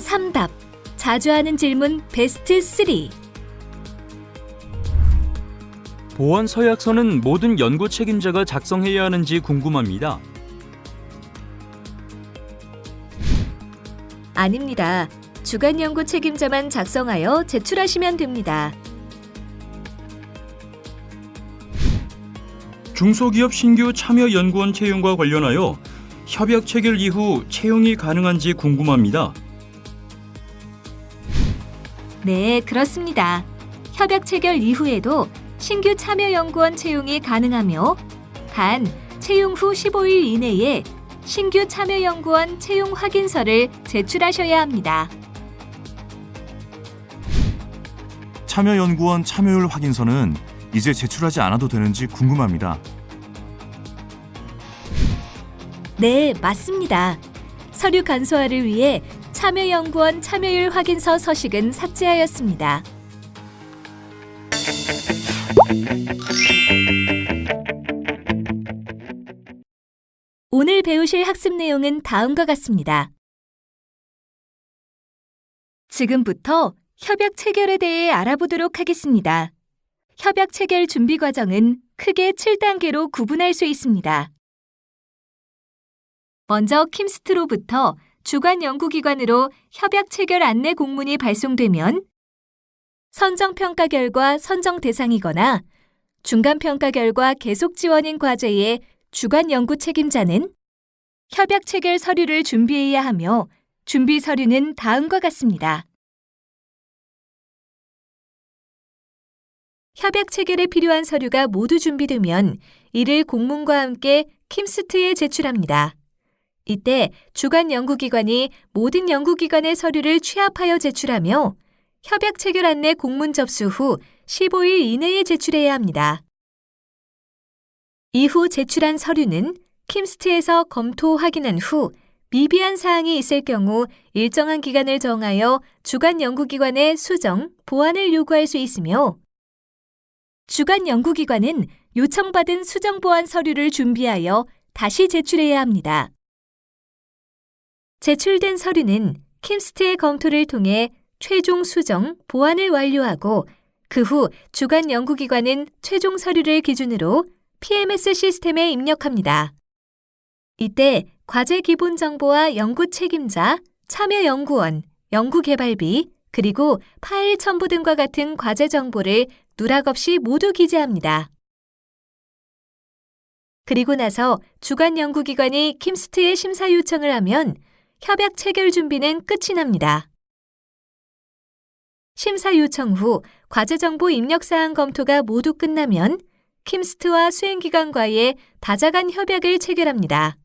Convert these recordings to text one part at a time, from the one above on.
3답. 자주 하는 질문 베스트 3. 보안 서약서는 모든 연구 책임자가 작성해야 하는지 궁금합니다. 아닙니다. 주간 연구 책임자만 작성하여 제출하시면 됩니다. 중소기업 신규 참여 연구원 채용과 관련하여 협약 체결 이후 채용이 가능한지 궁금합니다. 네, 그렇습니다. 협약 체결 이후에도 신규 참여 연구원 채용이 가능하며 단 채용 후 15일 이내에 신규 참여 연구원 채용 확인서를 제출하셔야 합니다. 참여연구원 참여율 확인서는 이제 제출하지 않아도 되는지 궁금합니다. 네, 맞습니다. 서류 간소화를 위해 참여연구원 참여율 확인서 서식은 삭제하였습니다. 오늘 배우실 학습 내용은 다음과 같습니다. 지금부터 협약 체결에 대해 알아보도록 하겠습니다. 협약 체결 준비 과정은 크게 7단계로 구분할 수 있습니다. 먼저 킴스트로부터 주간 연구기관으로 협약 체결 안내 공문이 발송되면 선정 평가 결과 선정 대상이거나 중간 평가 결과 계속 지원인 과제의 주간 연구 책임자는 협약 체결 서류를 준비해야 하며 준비 서류는 다음과 같습니다. 협약 체결에 필요한 서류가 모두 준비되면 이를 공문과 함께 킴스트에 제출합니다. 이때 주간 연구기관이 모든 연구기관의 서류를 취합하여 제출하며 협약 체결 안내 공문 접수 후 15일 이내에 제출해야 합니다. 이후 제출한 서류는 킴스트에서 검토 확인한 후 미비한 사항이 있을 경우 일정한 기간을 정하여 주간 연구기관에 수정, 보완을 요구할 수 있으며 주간 연구기관은 요청받은 수정 보완 서류를 준비하여 다시 제출해야 합니다. 제출된 서류는 킴스트의 검토를 통해 최종 수정, 보완을 완료하고 그 후 주간 연구기관은 최종 서류를 기준으로 PMS 시스템에 입력합니다. 이때 과제 기본 정보와 연구 책임자, 참여 연구원, 연구 개발비, 그리고 파일 첨부 등과 같은 과제 정보를 누락 없이 모두 기재합니다. 그리고 나서 주간 연구기관이 킴스트에 심사 요청을 하면 협약 체결 준비는 끝이 납니다. 심사 요청 후 과제 정보 입력 사항 검토가 모두 끝나면 킴스트와 수행기관과의 다자간 협약을 체결합니다.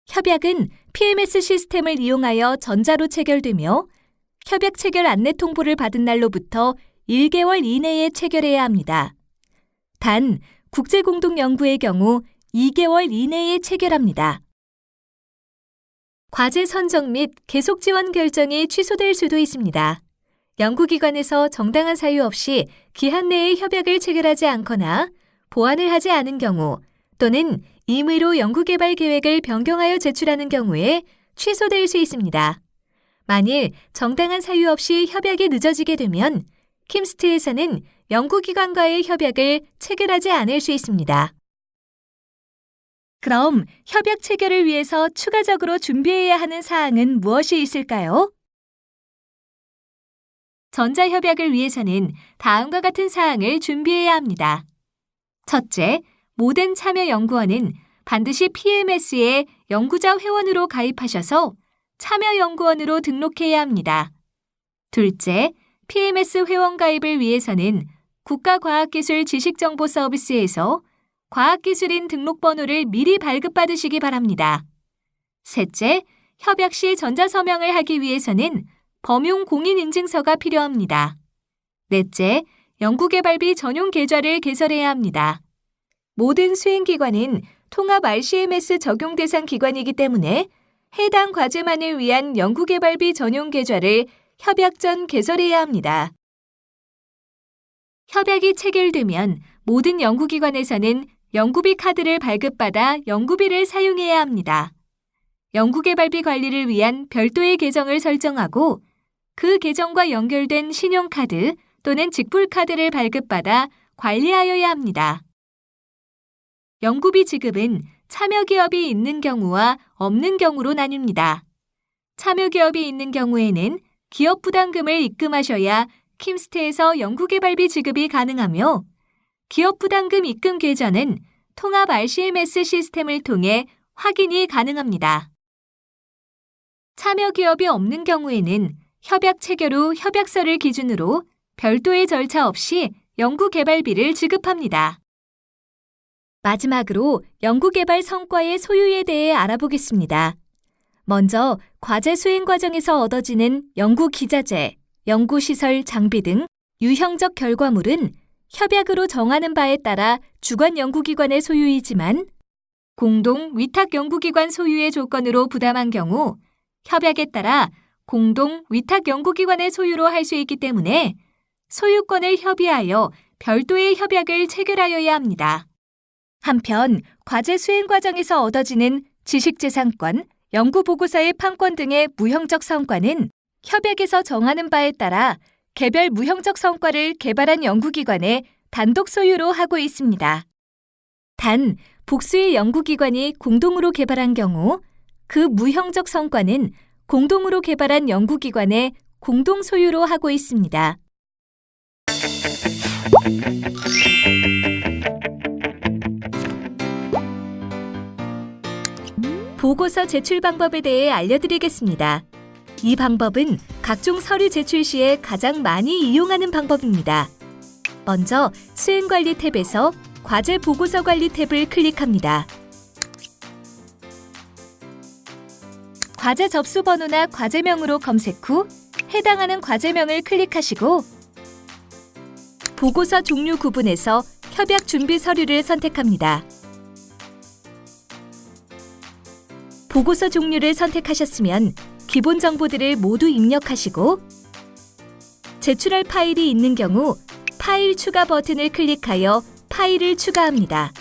협약은 PMS 시스템을 이용하여 전자로 체결되며 협약 체결 안내 통보를 받은 날로부터 1개월 이내에 체결해야 합니다. 단, 국제공동연구의 경우 2개월 이내에 체결합니다. 과제 선정 및 계속 지원 결정이 취소될 수도 있습니다. 연구기관에서 정당한 사유 없이 기한 내에 협약을 체결하지 않거나 보완을 하지 않은 경우 또는 임의로 연구개발 계획을 변경하여 제출하는 경우에 취소될 수 있습니다. 만일 정당한 사유 없이 협약이 늦어지게 되면 킴스트에서는 연구기관과의 협약을 체결하지 않을 수 있습니다. 그럼 협약 체결을 위해서 추가적으로 준비해야 하는 사항은 무엇이 있을까요? 전자협약을 위해서는 다음과 같은 사항을 준비해야 합니다. 첫째, 모든 참여 연구원은 반드시 PMS에 연구자 회원으로 가입하셔서 참여 연구원으로 등록해야 합니다. 둘째, PMS 회원 가입을 위해서는 국가과학기술 지식정보서비스에서 과학기술인 등록번호를 미리 발급받으시기 바랍니다. 셋째, 협약 시 전자서명을 하기 위해서는 범용 공인인증서가 필요합니다. 넷째, 연구개발비 전용 계좌를 개설해야 합니다. 모든 수행기관은 통합 RCMS 적용 대상 기관이기 때문에 해당 과제만을 위한 연구개발비 전용 계좌를 협약 전 개설해야 합니다. 협약이 체결되면 모든 연구기관에서는 연구비 카드를 발급받아 연구비를 사용해야 합니다. 연구개발비 관리를 위한 별도의 계정을 설정하고 그 계정과 연결된 신용카드 또는 직불카드를 발급받아 관리하여야 합니다. 연구비 지급은 참여기업이 있는 경우와 없는 경우로 나뉩니다. 참여기업이 있는 경우에는 기업 부담금을 입금하셔야 킴스트에서 연구개발비 지급이 가능하며 기업 부담금 입금 계좌는 통합 RCMS 시스템을 통해 확인이 가능합니다. 참여기업이 없는 경우에는 협약 체결 후 협약서를 기준으로 별도의 절차 없이 연구개발비를 지급합니다. 마지막으로 연구개발 성과의 소유에 대해 알아보겠습니다. 먼저 과제 수행 과정에서 얻어지는 연구기자재, 연구시설, 장비 등 유형적 결과물은 협약으로 정하는 바에 따라 주관 연구기관의 소유이지만 공동 위탁 연구기관 소유의 조건으로 부담한 경우 협약에 따라 공동 위탁 연구기관의 소유로 할 수 있기 때문에 소유권을 협의하여 별도의 협약을 체결하여야 합니다. 한편 과제 수행 과정에서 얻어지는 지식재산권, 연구보고서의 판권 등의 무형적 성과는 협약에서 정하는 바에 따라 개별 무형적 성과를 개발한 연구기관의 단독 소유로 하고 있습니다. 단, 복수의 연구기관이 공동으로 개발한 경우 그 무형적 성과는 공동으로 개발한 연구기관의 공동 소유로 하고 있습니다. 보고서 제출 방법에 대해 알려드리겠습니다. 이 방법은 각종 서류 제출 시에 가장 많이 이용하는 방법입니다. 먼저 수행관리 탭에서 과제 보고서 관리 탭을 클릭합니다. 과제 접수 번호나 과제명으로 검색 후 해당하는 과제명을 클릭하시고 보고서 종류 구분에서 협약 준비 서류를 선택합니다. 보고서 종류를 선택하셨으면 기본 정보들을 모두 입력하시고 제출할 파일이 있는 경우 파일 추가 버튼을 클릭하여 파일을 추가합니다.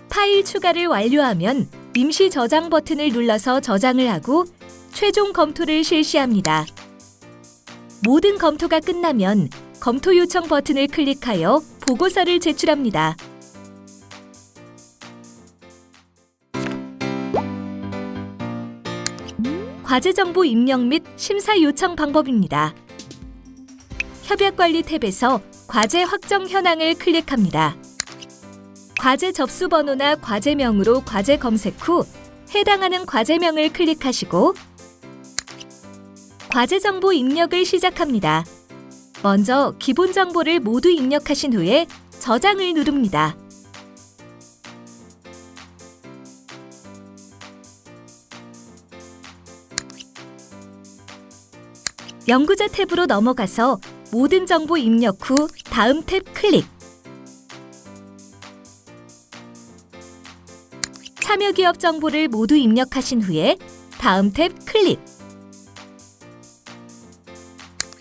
파일 추가를 완료하면 임시 저장 버튼을 눌러서 저장을 하고 최종 검토를 실시합니다. 모든 검토가 끝나면 검토 요청 버튼을 클릭하여 보고서를 제출합니다. 과제 정보 입력 및 심사 요청 방법입니다. 협약관리 탭에서 과제 확정 현황을 클릭합니다. 과제 접수 번호나 과제명으로 과제 검색 후 해당하는 과제명을 클릭하시고 과제 정보 입력을 시작합니다. 먼저 기본 정보를 모두 입력하신 후에 저장을 누릅니다. 연구자 탭으로 넘어가서 모든 정보 입력 후 다음 탭 클릭. 참여기업 정보를 모두 입력하신 후에 다음 탭 클릭.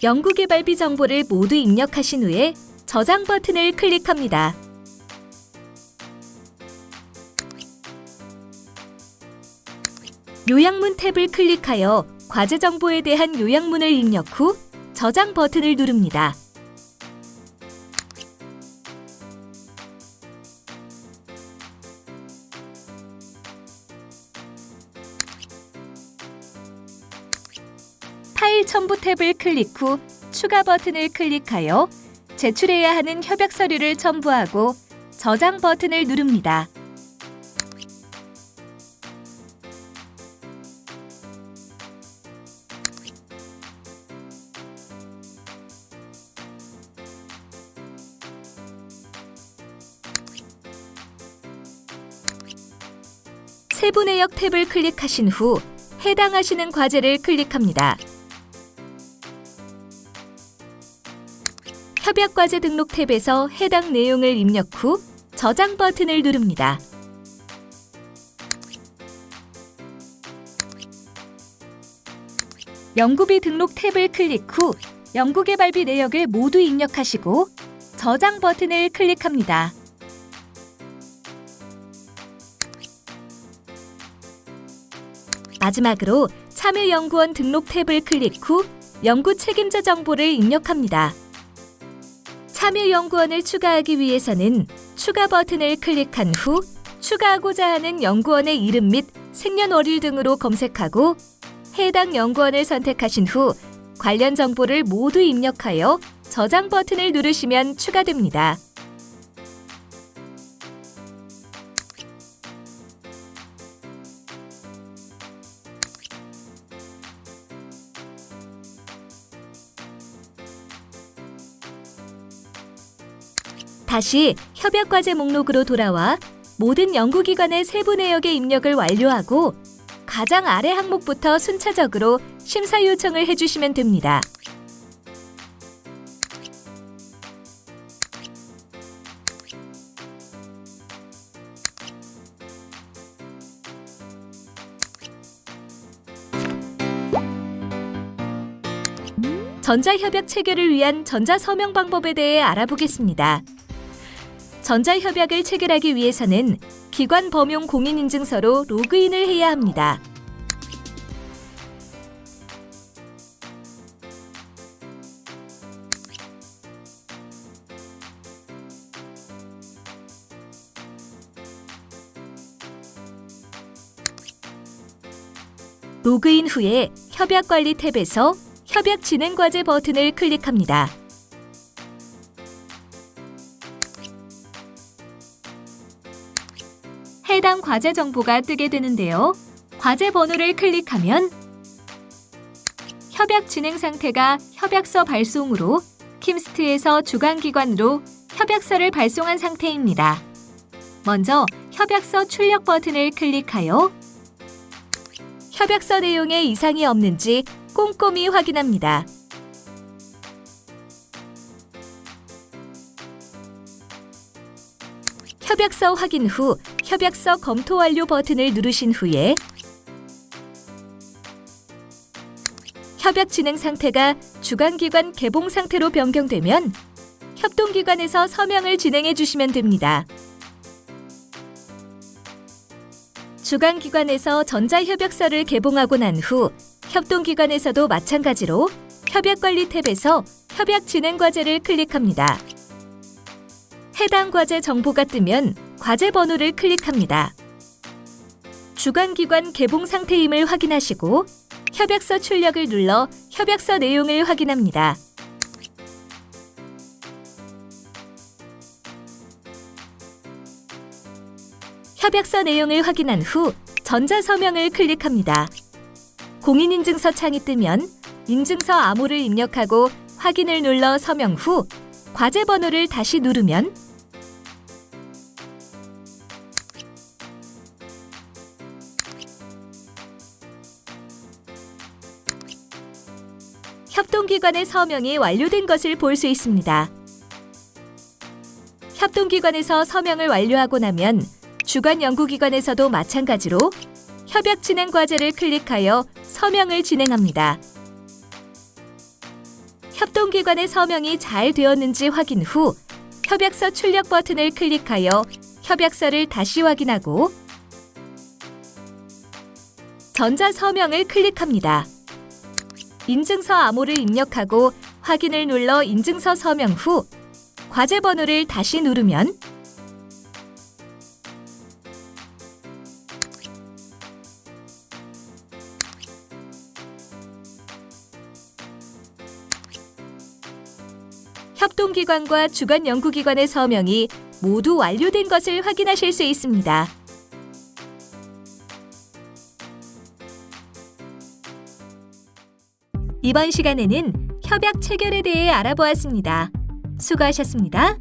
연구개발비 정보를 모두 입력하신 후에 저장 버튼을 클릭합니다. 요약문 탭을 클릭하여 과제 정보에 대한 요약문을 입력 후 저장 버튼을 누릅니다. 파일 첨부 탭을 클릭 후 추가 버튼을 클릭하여 제출해야 하는 협약 서류를 첨부하고 저장 버튼을 누릅니다. 세부 내역 탭을 클릭하신 후 해당하시는 과제를 클릭합니다. 협약과제 등록 탭에서 해당 내용을 입력 후 저장 버튼을 누릅니다. 연구비 등록 탭을 클릭 후 연구개발비 내역을 모두 입력하시고 저장 버튼을 클릭합니다. 마지막으로 참여연구원 등록 탭을 클릭 후 연구 책임자 정보를 입력합니다. 참여연구원을 추가하기 위해서는 추가 버튼을 클릭한 후 추가하고자 하는 연구원의 이름 및 생년월일 등으로 검색하고 해당 연구원을 선택하신 후 관련 정보를 모두 입력하여 저장 버튼을 누르시면 추가됩니다. 다시 협약과제 목록으로 돌아와 모든 연구기관의 세부 내역의 입력을 완료하고 가장 아래 항목부터 순차적으로 심사 요청을 해주시면 됩니다. 전자협약 체결을 위한 전자서명 방법에 대해 알아보겠습니다. 전자협약을 체결하기 위해서는 기관 범용 공인인증서로 로그인을 해야 합니다. 로그인 후에 협약관리 탭에서 협약 진행 과제 버튼을 클릭합니다. 해당 과제 정보가 뜨게 되는데요. 과제 번호를 클릭하면 협약 진행 상태가 협약서 발송으로 킴스트에서 주관기관으로 협약서를 발송한 상태입니다. 먼저 협약서 출력 버튼을 클릭하여 협약서 내용에 이상이 없는지 꼼꼼히 확인합니다. 협약서 확인 후 협약서 검토 완료 버튼을 누르신 후에 협약 진행 상태가 주관기관 개봉 상태로 변경되면 협동기관에서 서명을 진행해 주시면 됩니다. 주관기관에서 전자협약서를 개봉하고 난 후 협동기관에서도 마찬가지로 협약관리 탭에서 협약 진행 과제를 클릭합니다. 해당 과제 정보가 뜨면 과제 번호를 클릭합니다. 주관기관 개봉 상태임을 확인하시고 협약서 출력을 눌러 협약서 내용을 확인합니다. 협약서 내용을 확인한 후 전자서명을 클릭합니다. 공인인증서 창이 뜨면 인증서 암호를 입력하고 확인을 눌러 서명 후 과제 번호를 다시 누르면 협동기관의 서명이 완료된 것을 볼 수 있습니다. 협동기관에서 서명을 완료하고 나면 주관 연구기관에서도 마찬가지로 협약 진행 과제를 클릭하여 서명을 진행합니다. 협동기관의 서명이 잘 되었는지 확인 후 협약서 출력 버튼을 클릭하여 협약서를 다시 확인하고 전자서명을 클릭합니다. 인증서 암호를 입력하고 확인을 눌러 인증서 서명 후 과제 번호를 다시 누르면 협동기관과 주관 연구기관의 서명이 모두 완료된 것을 확인하실 수 있습니다. 이번 시간에는 협약 체결에 대해 알아보았습니다. 수고하셨습니다.